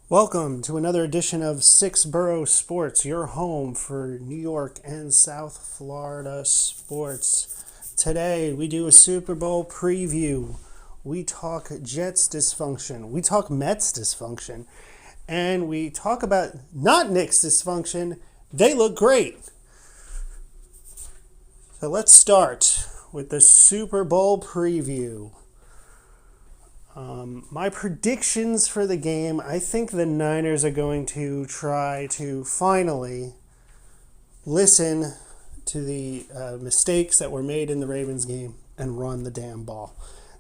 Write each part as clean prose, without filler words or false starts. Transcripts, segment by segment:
Welcome to another edition of Six Borough Sports, your home for New York and South Florida sports. Today we do a Super Bowl preview. We talk Jets dysfunction. We talk Mets dysfunction. And we talk about not Knicks dysfunction. They look great. So let's start with the Super Bowl preview. My predictions for the game, I think the Niners are going to try to finally listen to the mistakes that were made in the Ravens game and run the damn ball.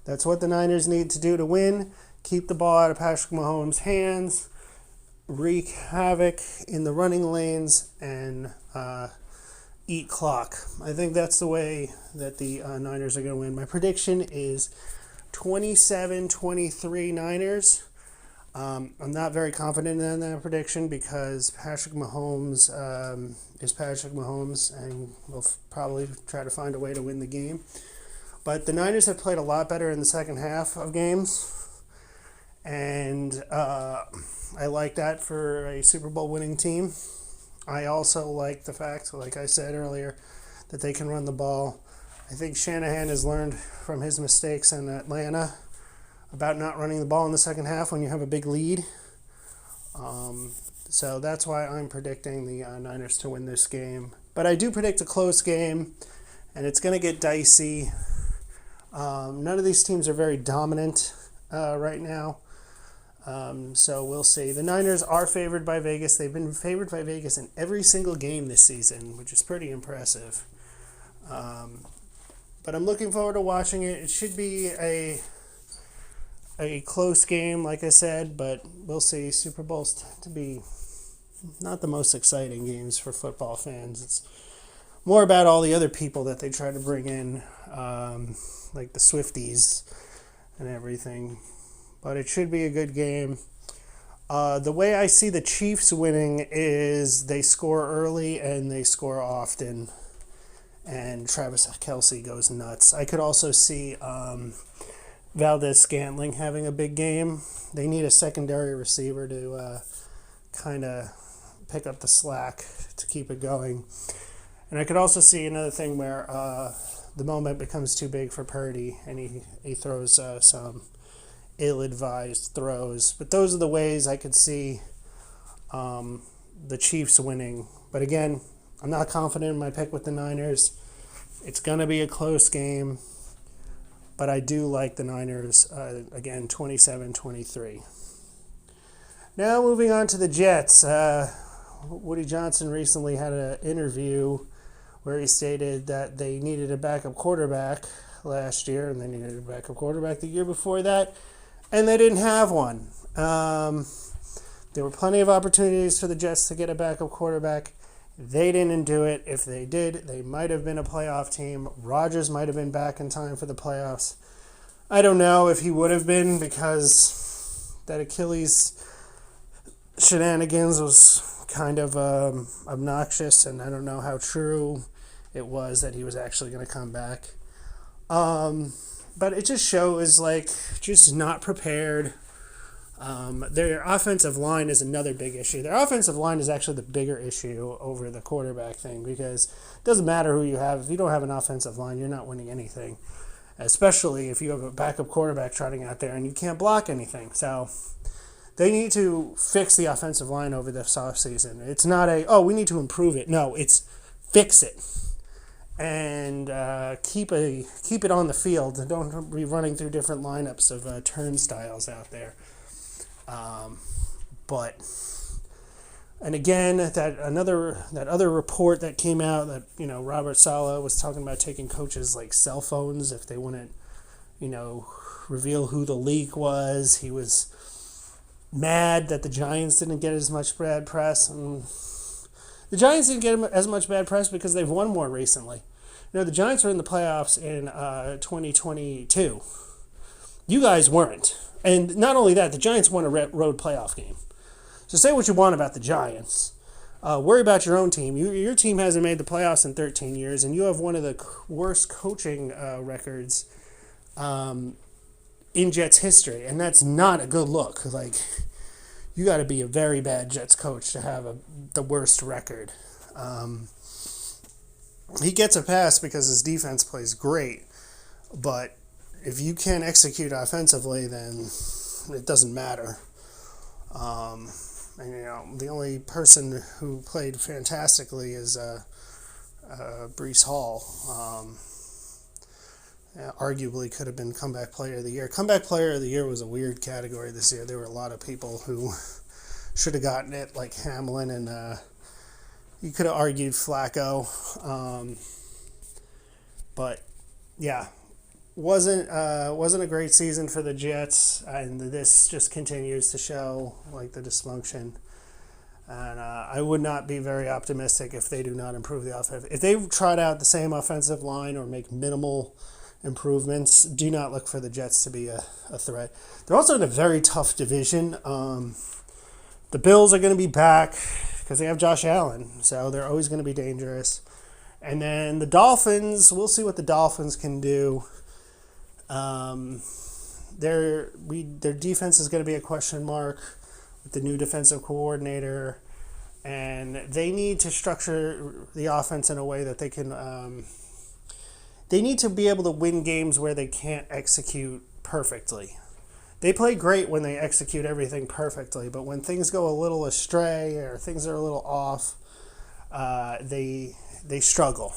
That's what the Niners need to do to win. Keep the ball out of Patrick Mahomes' hands, wreak havoc in the running lanes, and eat clock. I think that's the way that the Niners are going to win. My prediction is 27-23 Niners. I'm not very confident in that prediction because Patrick Mahomes is Patrick Mahomes and will probably try to find a way to win the game. But the Niners have played a lot better in the second half of games, and I like that for a Super Bowl winning team. I also like the fact, like I said earlier, that they can run the ball. I think Shanahan has learned from his mistakes in Atlanta about not running the ball in the second half when you have a big lead. So that's why I'm predicting the Niners to win this game. But I do predict a close game, and it's going to get dicey. None of these teams are very dominant right now. So we'll see. The Niners are favored by Vegas. They've been favored by Vegas in every single game this season, which is pretty impressive. But I'm looking forward to watching it. It should be a close game, like I said, but we'll see. Super Bowls tend to be not the most exciting games for football fans. It's more about all the other people that they try to bring in, like the Swifties and everything. But it should be a good game. The way I see the Chiefs winning is they score early and they score often. And Travis Kelce goes nuts. I could also see Valdez-Scantling having a big game. They need a secondary receiver to kind of pick up the slack to keep it going. And I could also see another thing where the moment becomes too big for Purdy and he throws some ill-advised throws. But those are the ways I could see the Chiefs winning. But again, I'm not confident in my pick with the Niners. It's going to be a close game, but I do like the Niners, again, 27-23. Now moving on to the Jets. Woody Johnson recently had an interview where he stated that they needed a backup quarterback last year, and they needed a backup quarterback the year before that, and they didn't have one. There were plenty of opportunities for the Jets to get a backup quarterback. They didn't do it. If they did, they might have been a playoff team. Rodgers might have been back in time for the playoffs. I don't know if he would have been because that Achilles shenanigans was kind of obnoxious, and I don't know how true it was that he was actually going to come back. But it just shows, just not prepared. Their offensive line is another big issue. Their offensive line is actually the bigger issue over the quarterback thing because it doesn't matter who you have. If you don't have an offensive line, you're not winning anything, especially if you have a backup quarterback trotting out there and you can't block anything. So they need to fix the offensive line over this offseason. It's not we need to improve it. No, it's fix it and keep it on the field. Don't be running through different lineups of turnstiles out there. And again, that other report that came out that Robert Saleh was talking about taking coaches cell phones if they wouldn't reveal who the leak was. He was mad that the Giants didn't get as much bad press, and the Giants didn't get as much bad press because they've won more recently. The Giants were in the playoffs in 2022. You guys weren't. And not only that, the Giants won a road playoff game. So say what you want about the Giants. Worry about your own team. Your team hasn't made the playoffs in 13 years, and you have one of the worst coaching records in Jets history, and that's not a good look. you got to be a very bad Jets coach to have the worst record. He gets a pass because his defense plays great, but if you can't execute offensively, then it doesn't matter. And the only person who played fantastically is Breece Hall. Arguably could have been comeback player of the year. Comeback player of the year was a weird category this year. There were a lot of people who should have gotten it, like Hamlin, and you could have argued Flacco. But yeah, wasn't a great season for the Jets, and this just continues to show like the dysfunction. And I would not be very optimistic if they do not improve the offense. If they trot out the same offensive line or make minimal improvements, do not look for the Jets to be a threat. They're also in a very tough division. The Bills are going to be back because they have Josh Allen, so they're always going to be dangerous. And then the Dolphins, we'll see what the Dolphins can do. Their defense is going to be a question mark with the new defensive coordinator, and they need to structure the offense in a way that they can. They need to be able to win games where they can't execute perfectly. They play great when they execute everything perfectly, but when things go a little astray or things are a little off, they struggle.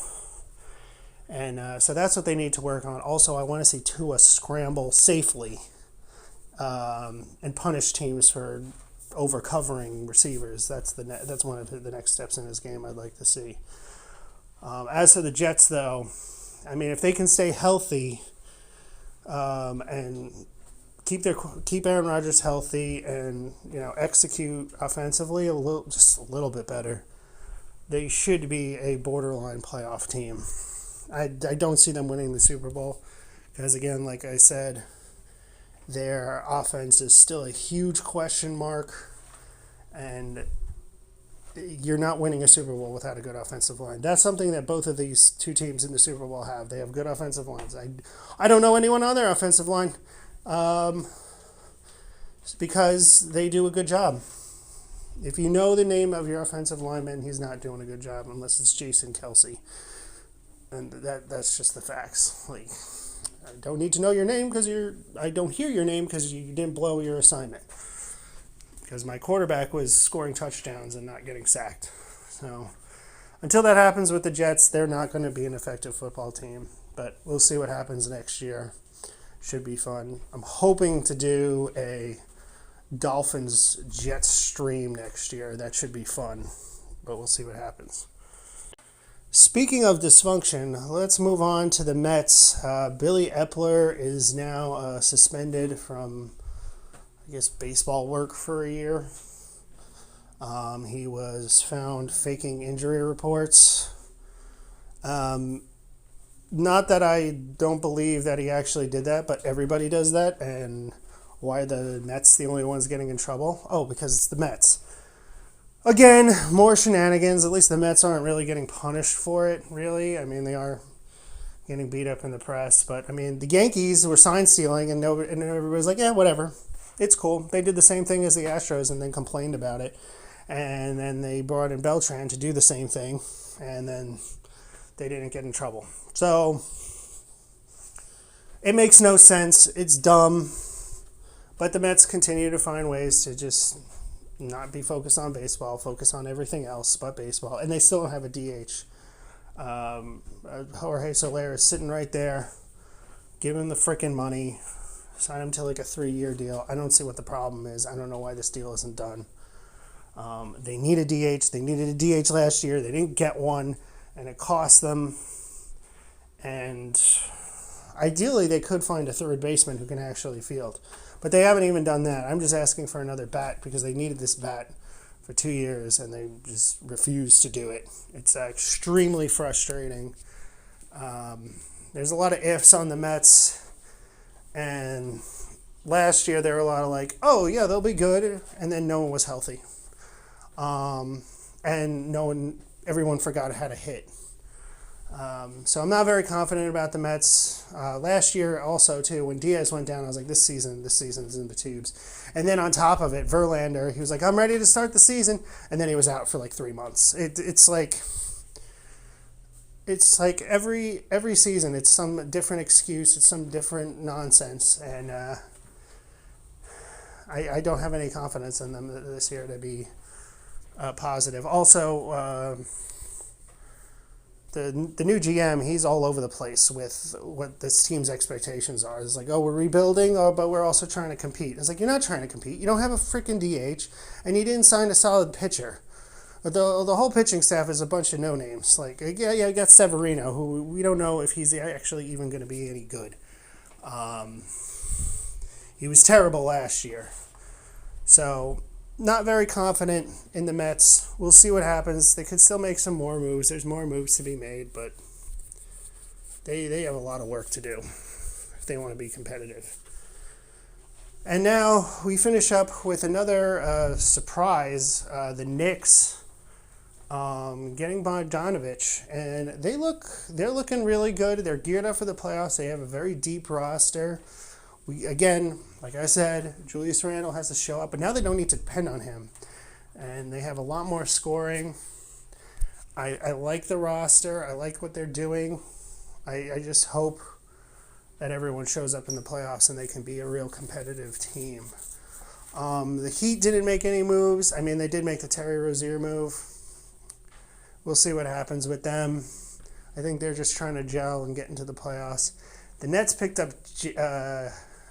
And so that's what they need to work on. Also, I want to see Tua scramble safely and punish teams for over-covering receivers. That's one of the next steps in his game I'd like to see. As for the Jets, though, I mean, if they can stay healthy and keep Aaron Rodgers healthy and execute offensively just a little bit better, they should be a borderline playoff team. I don't see them winning the Super Bowl because, again, like I said, their offense is still a huge question mark, and you're not winning a Super Bowl without a good offensive line. That's something that both of these two teams in the Super Bowl have. They have good offensive lines. I don't know anyone on their offensive line because they do a good job. If you know the name of your offensive lineman, he's not doing a good job unless it's Jason Kelsey. And that's just the facts. Like, I don't need to know your name I don't hear your name because you didn't blow your assignment. Because my quarterback was scoring touchdowns and not getting sacked. So until that happens with the Jets, they're not going to be an effective football team. But we'll see what happens next year. Should be fun. I'm hoping to do a Dolphins-Jets stream next year. That should be fun. But we'll see what happens. Speaking of dysfunction, let's move on to the Mets. Billy Epler is now suspended from, I guess, baseball work for a year. He was found faking injury reports. Not that I don't believe that he actually did that, but everybody does that. And why are the Mets the only ones getting in trouble? Oh, because it's the Mets. Again, more shenanigans. At least the Mets aren't really getting punished for it, really. I mean, they are getting beat up in the press. But, I mean, the Yankees were sign stealing, and everybody's like, yeah, whatever. It's cool. They did the same thing as the Astros and then complained about it. And then they brought in Beltran to do the same thing, and then they didn't get in trouble. So, it makes no sense. It's dumb. But the Mets continue to find ways to just not be focused on baseball, focus on everything else but baseball. And they still don't have a DH. Jorge Soler is sitting right there. Give him the freaking money. Sign him to like a 3-year deal. I don't see what the problem is. I don't know why this deal isn't done. They need a DH. They needed a DH last year. They didn't get one, and it cost them. And ideally, they could find a third baseman who can actually field. But they haven't even done that. I'm just asking for another bat because they needed this bat for 2 years, and they just refused to do it. It's extremely frustrating. There's a lot of ifs on the Mets, and last year there were a lot of like, oh, yeah, they'll be good, and then no one was healthy. And everyone forgot how to hit. So I'm not very confident about the Mets. Last year also too, when Diaz went down, I was like, this season's in the tubes. And then on top of it, Verlander, he was like, I'm ready to start the season, and then he was out for like 3 months. It's like every season, it's some different excuse, it's some different nonsense, and I don't have any confidence in them this year to be positive. Also, the new GM, he's all over the place with what this team's expectations are. It's like, oh, we're rebuilding, but we're also trying to compete. It's like, you're not trying to compete. You don't have a freaking DH, and you didn't sign a solid pitcher. The whole pitching staff is a bunch of no-names. Like, yeah, you got Severino, who we don't know if he's actually even going to be any good. He was terrible last year. So, not very confident in the Mets. We'll see what happens. They could still make some more moves. There's more moves to be made, but they have a lot of work to do if they want to be competitive. And now we finish up with another surprise. The Knicks getting Bogdanovich, and they're looking really good. They're geared up for the playoffs. They have a very deep roster. Again, like I said, Julius Randle has to show up, but now they don't need to depend on him. And they have a lot more scoring. I like the roster. I like what they're doing. I just hope that everyone shows up in the playoffs and they can be a real competitive team. The Heat didn't make any moves. I mean, they did make the Terry Rozier move. We'll see what happens with them. I think they're just trying to gel and get into the playoffs. The Nets picked up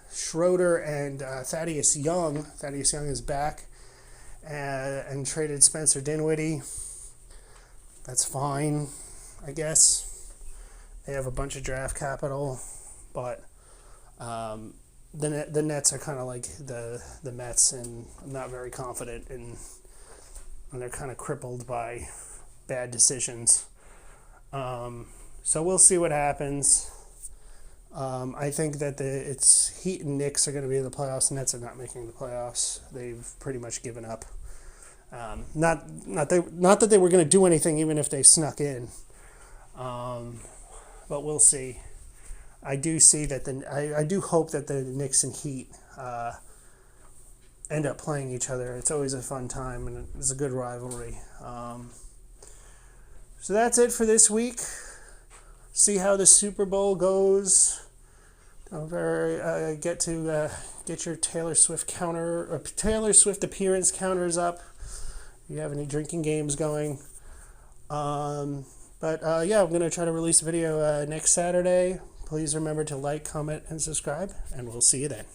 Schroeder and Thaddeus Young. Thaddeus Young is back, and traded Spencer Dinwiddie. That's fine, I guess. They have a bunch of draft capital, but the Nets are kind of like the Mets, and I'm not very confident in. And they're kind of crippled by bad decisions. So we'll see what happens. I think that it's Heat and Knicks are going to be in the playoffs. Nets are not making the playoffs. They've pretty much given up. Not that they were going to do anything, even if they snuck in. But we'll see. I do see that I do hope that the Knicks and Heat end up playing each other. It's always a fun time, and it's a good rivalry. So that's it for this week. See how the Super Bowl goes. Don't get your Taylor Swift appearance counters up. If you have any drinking games going. But I'm going to try to release a video next Saturday. Please remember to like, comment, and subscribe, and we'll see you then.